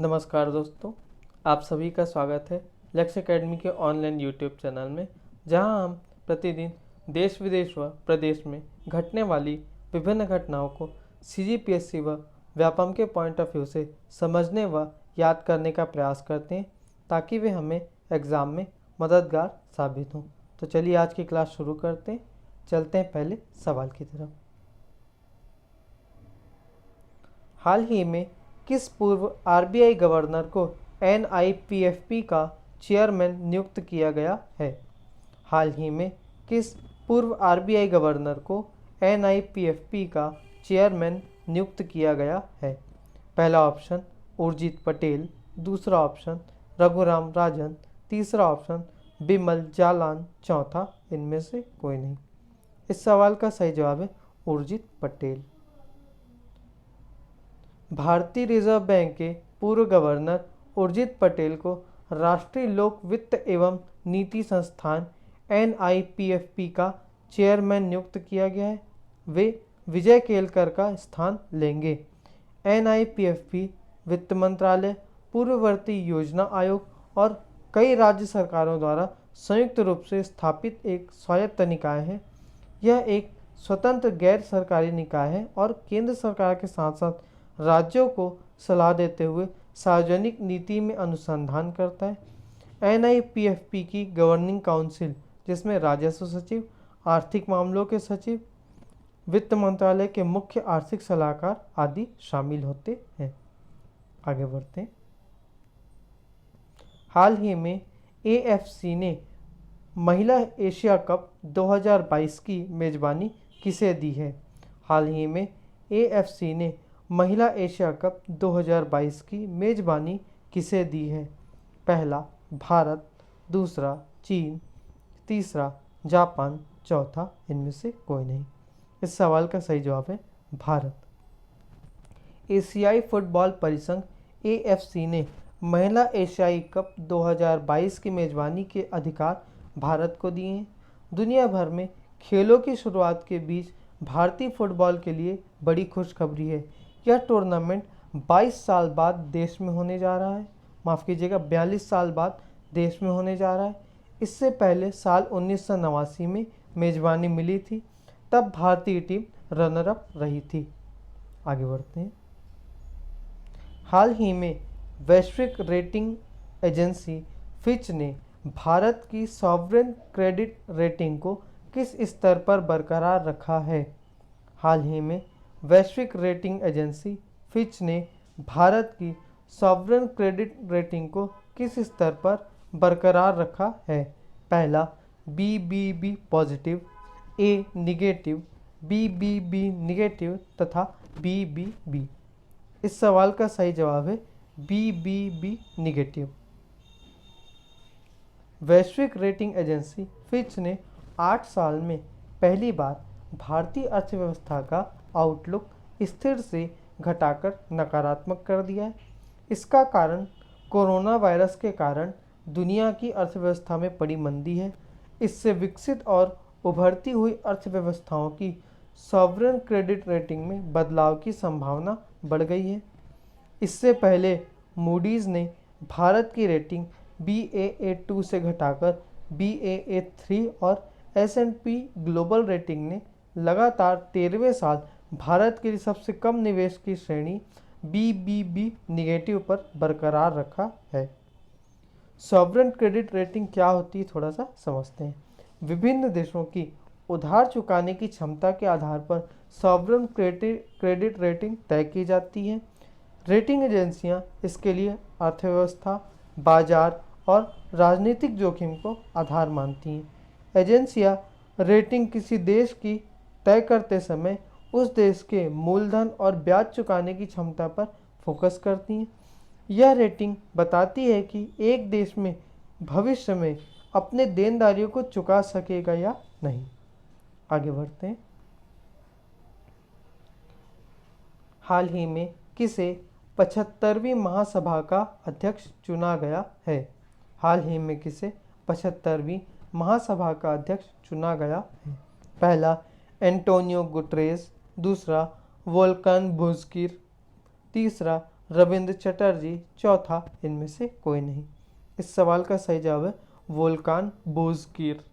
नमस्कार दोस्तों, आप सभी का स्वागत है लक्ष्य एकेडमी के ऑनलाइन यूट्यूब चैनल में, जहां हम प्रतिदिन देश विदेश व प्रदेश में घटने वाली विभिन्न घटनाओं को सीजीपीएससी व व्यापम के पॉइंट ऑफ व्यू से समझने व याद करने का प्रयास करते हैं, ताकि वे हमें एग्ज़ाम में मददगार साबित हों। तो चलिए आज की क्लास शुरू करते हैं। चलते हैं पहले सवाल की तरफ। हाल ही में किस पूर्व आरबीआई गवर्नर को एनआईपीएफपी का चेयरमैन नियुक्त किया गया है? हाल ही में किस पूर्व आरबीआई गवर्नर को एनआईपीएफपी का चेयरमैन नियुक्त किया गया है? पहला ऑप्शन उर्जित पटेल, दूसरा ऑप्शन रघुराम राजन, तीसरा ऑप्शन बिमल जालान, चौथा इनमें से कोई नहीं। इस सवाल का सही जवाब है उर्जित पटेल। भारतीय रिजर्व बैंक के पूर्व गवर्नर उर्जित पटेल को राष्ट्रीय लोक वित्त एवं नीति संस्थान एनआईपीएफपी का चेयरमैन नियुक्त किया गया है। वे विजय केलकर का स्थान लेंगे। एनआईपीएफपी वित्त मंत्रालय, पूर्ववर्ती योजना आयोग और कई राज्य सरकारों द्वारा संयुक्त रूप से स्थापित एक स्वायत्त निकाय है। यह एक स्वतंत्र गैर सरकारी निकाय है और केंद्र सरकार के साथ साथ राज्यों को सलाह देते हुए सार्वजनिक नीति में अनुसंधान करता है। एनआईपीएफपी की गवर्निंग काउंसिल, जिसमें राजस्व सचिव, आर्थिक मामलों के सचिव, वित्त मंत्रालय के मुख्य आर्थिक सलाहकार आदि शामिल होते हैं। आगे बढ़ते हैं। हाल ही में एएफसी ने महिला एशिया कप 2022 की मेजबानी किसे दी है? हाल ही में एएफसी ने महिला एशिया कप 2022 की मेजबानी किसे दी है? पहला भारत, दूसरा चीन, तीसरा जापान, चौथा इनमें से कोई नहीं। इस सवाल का सही जवाब है भारत। एशियाई फुटबॉल परिसंघ एएफसी ने महिला एशियाई कप 2022 की मेजबानी के अधिकार भारत को दिए हैं। दुनिया भर में खेलों की शुरुआत के बीच भारतीय फुटबॉल के लिए बड़ी खुशखबरी है। यह टूर्नामेंट 22 साल बाद देश में होने जा रहा है। माफ़ कीजिएगा, 42 साल बाद देश में होने जा रहा है। इससे पहले साल 1989 में मेजबानी मिली थी, तब भारतीय टीम रनर अप रही थी। आगे बढ़ते हैं। हाल ही में वैश्विक रेटिंग एजेंसी फिच ने भारत की सॉवरेन क्रेडिट रेटिंग को किस स्तर पर बरकरार रखा है? हाल ही में वैश्विक रेटिंग एजेंसी फिच ने भारत की सॉवरेन क्रेडिट रेटिंग को किस स्तर पर बरकरार रखा है? पहला BBB positive, A negative, BBB negative तथा BBB। इस सवाल का सही जवाब है BBB निगेटिव। वैश्विक रेटिंग एजेंसी फिच ने 8 साल में पहली बार भारतीय अर्थव्यवस्था का आउटलुक स्थिर से घटाकर नकारात्मक कर दिया है। इसका कारण कोरोना वायरस के कारण दुनिया की अर्थव्यवस्था में पड़ी मंदी है। इससे विकसित और उभरती हुई अर्थव्यवस्थाओं की सॉवरेन क्रेडिट रेटिंग में बदलाव की संभावना बढ़ गई है। इससे पहले मूडीज़ ने भारत की रेटिंग Baa2 से घटाकर Baa3 और S&P ग्लोबल रेटिंग ने लगातार 13वें साल भारत के लिए सबसे कम निवेश की श्रेणी BBB निगेटिव पर बरकरार रखा है। सॉवरेन क्रेडिट रेटिंग क्या होती है, थोड़ा सा समझते हैं। विभिन्न देशों की उधार चुकाने की क्षमता के आधार पर सॉवरेन क्रेडिट रेटिंग तय की जाती है। रेटिंग एजेंसियां इसके लिए अर्थव्यवस्था, बाजार और राजनीतिक जोखिम को आधार मानती हैं। एजेंसियां रेटिंग किसी देश की तय करते समय उस देश के मूलधन और ब्याज चुकाने की क्षमता पर फोकस करती हैं। यह रेटिंग बताती है कि एक देश में भविष्य में अपने देनदारियों को चुका सकेगा या नहीं। आगे बढ़ते हैं। हाल ही में किसे 75वीं महासभा का अध्यक्ष चुना गया है? हाल ही में किसे 75वीं महासभा का अध्यक्ष चुना गया है? पहला एंटोनियो गुटरेस, दूसरा वोल्कन बुज़किर, तीसरा रविंद्र चटर्जी चौथा, इनमें से कोई नहीं। इस सवाल का सही जवाब है वोल्कान बोजकीर।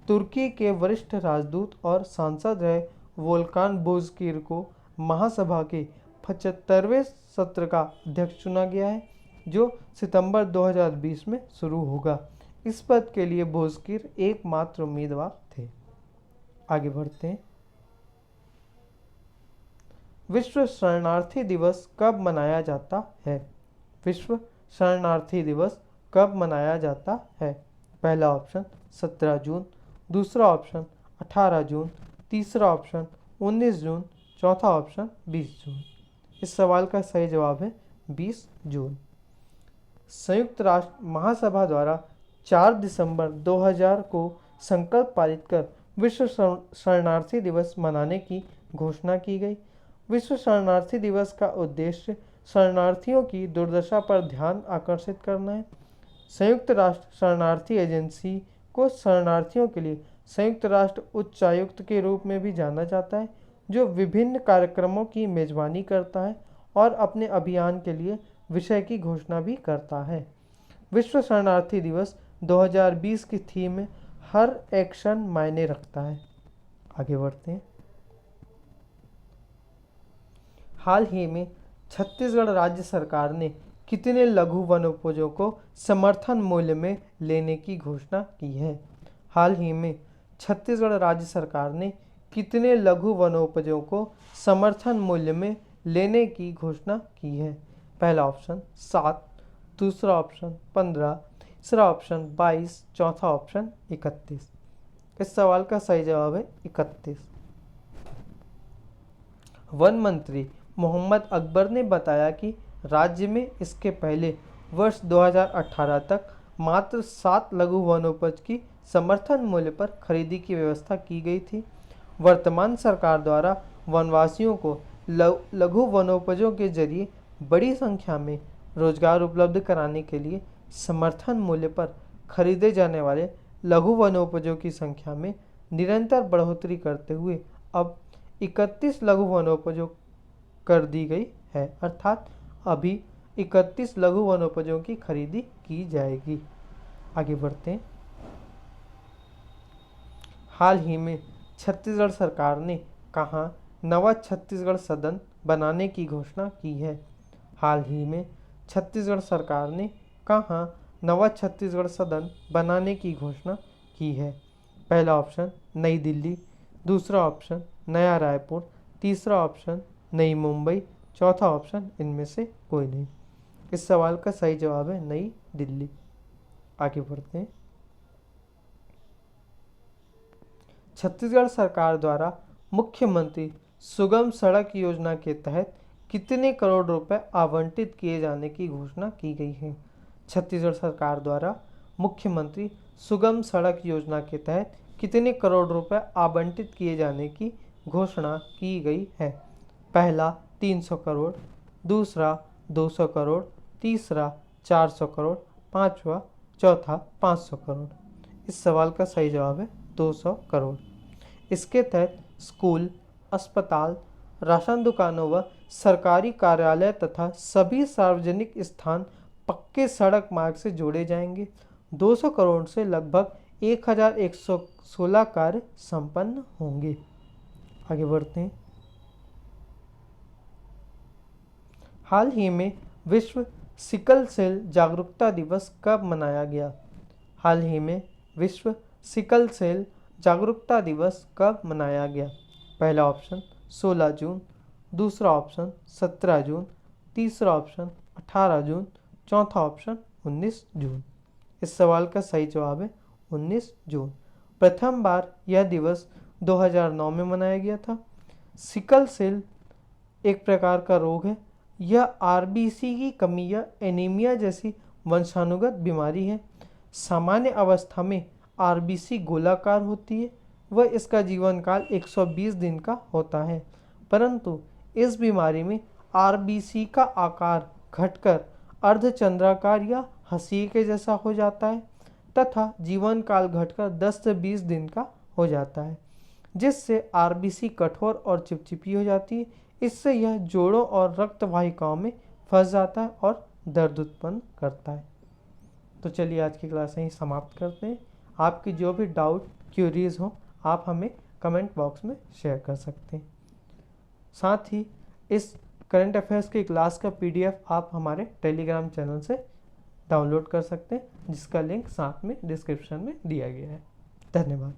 तुर्की के वरिष्ठ राजदूत और सांसद रहे वोल्कान बोजकीर को महासभा के 75वें सत्र का अध्यक्ष चुना गया है, जो सितंबर 2020 में शुरू होगा। इस पद के लिए बोजकीर एकमात्र उम्मीदवार थे। आगे बढ़ते हैं। विश्व शरणार्थी दिवस कब मनाया जाता है? विश्व शरणार्थी दिवस कब मनाया जाता है? पहला ऑप्शन 17 जून, दूसरा ऑप्शन 18 जून, तीसरा ऑप्शन 19 जून, चौथा ऑप्शन 20 जून। इस सवाल का सही जवाब है 20 जून। संयुक्त राष्ट्र महासभा द्वारा 4 दिसंबर 2000 को संकल्प पारित कर विश्व शरणार्थी दिवस मनाने की घोषणा की गई। विश्व शरणार्थी दिवस का उद्देश्य शरणार्थियों की दुर्दशा पर ध्यान आकर्षित करना है। संयुक्त राष्ट्र शरणार्थी एजेंसी को शरणार्थियों के लिए संयुक्त राष्ट्र उच्चायुक्त के रूप में भी जाना जाता है, जो विभिन्न कार्यक्रमों की मेजबानी करता है और अपने अभियान के लिए विषय की घोषणा भी करता है। विश्व शरणार्थी दिवस 2020 की थीम में हर एक्शन मायने रखता है। आगे बढ़ते हैं। हाल ही में छत्तीसगढ़ राज्य सरकार ने कितने लघु वनोपजों को समर्थन मूल्य में लेने की घोषणा की है? हाल ही में छत्तीसगढ़ राज्य सरकार ने कितने लघु वनोपजों को समर्थन मूल्य में लेने की घोषणा की है? पहला ऑप्शन 7, दूसरा ऑप्शन 15, तीसरा ऑप्शन 22, चौथा ऑप्शन 31। इस सवाल का सही जवाब है 31। वन मंत्री मोहम्मद अकबर ने बताया कि राज्य में इसके पहले वर्ष 2018 तक मात्र 7 लघु वनोपज की समर्थन मूल्य पर खरीदी की व्यवस्था की गई थी। वर्तमान सरकार द्वारा वनवासियों को लघु वनोपजों के जरिए बड़ी संख्या में रोजगार उपलब्ध कराने के लिए समर्थन मूल्य पर खरीदे जाने वाले लघु वनोपजों की संख्या में निरंतर बढ़ोतरी करते हुए अब 31 लघु वनोपजों कर दी गई है, अर्थात अभी 31 लघु वनोपजों की खरीदी की जाएगी। आगे बढ़ते हैं। हाल ही में छत्तीसगढ़ सरकार ने कहाँ नवा छत्तीसगढ़ सदन बनाने की घोषणा की है? हाल ही में छत्तीसगढ़ सरकार ने कहाँ नवा छत्तीसगढ़ सदन बनाने की घोषणा की है? पहला ऑप्शन नई दिल्ली, दूसरा ऑप्शन नया रायपुर, तीसरा ऑप्शन नई मुंबई, चौथा ऑप्शन इनमें से कोई नहीं। इस सवाल का सही जवाब है नई दिल्ली। आगे बढ़ते हैं। छत्तीसगढ़ सरकार द्वारा मुख्यमंत्री सुगम सड़क योजना के तहत कितने करोड़ रुपए आवंटित किए जाने की घोषणा की गई है? छत्तीसगढ़ सरकार द्वारा मुख्यमंत्री सुगम सड़क योजना के तहत कितने करोड़ रुपए आवंटित किए जाने की घोषणा की गई है? पहला 300 करोड़, दूसरा 200 करोड़, तीसरा 400 करोड़, पांचवा चौथा 500 करोड़। इस सवाल का सही जवाब है 200 करोड़। इसके तहत स्कूल, अस्पताल, राशन दुकानों व सरकारी कार्यालय तथा सभी सार्वजनिक स्थान पक्के सड़क मार्ग से जोड़े जाएंगे। 200 करोड़ से लगभग 1116 कार्य संपन्न होंगे। आगे बढ़ते हैं। हाल ही में विश्व सिकल सेल जागरूकता दिवस कब मनाया गया? हाल ही में विश्व सिकल सेल जागरूकता दिवस कब मनाया गया? पहला ऑप्शन 16 जून, दूसरा ऑप्शन 17 जून, तीसरा ऑप्शन 18 जून, चौथा ऑप्शन 19 जून। इस सवाल का सही जवाब है 19 जून। प्रथम बार यह दिवस 2009 में मनाया गया था। सिकल सेल एक प्रकार का रोग है। यह आरबीसी की कमी या एनीमिया जैसी वंशानुगत बीमारी है। सामान्य अवस्था में आरबीसी गोलाकार होती है व इसका जीवन काल 120 दिन का होता है, परंतु इस बीमारी में आरबीसी का आकार घटकर अर्धचंद्राकार या हंसिए के जैसा हो जाता है तथा जीवन काल घटकर 10 से 20 दिन का हो जाता है, जिससे आरबीसी कठोर और चिपचिपी हो जाती है। इससे यह जोड़ों और रक्त वाहिकाओं में फंस जाता है और दर्द उत्पन्न करता है। तो चलिए आज की क्लास यहीं समाप्त करते हैं। आपकी जो भी डाउट क्यूरीज हो आप हमें कमेंट बॉक्स में शेयर कर सकते हैं। साथ ही इस करंट अफेयर्स की क्लास का PDF आप हमारे टेलीग्राम चैनल से डाउनलोड कर सकते हैं, जिसका लिंक साथ में डिस्क्रिप्शन में दिया गया है। धन्यवाद।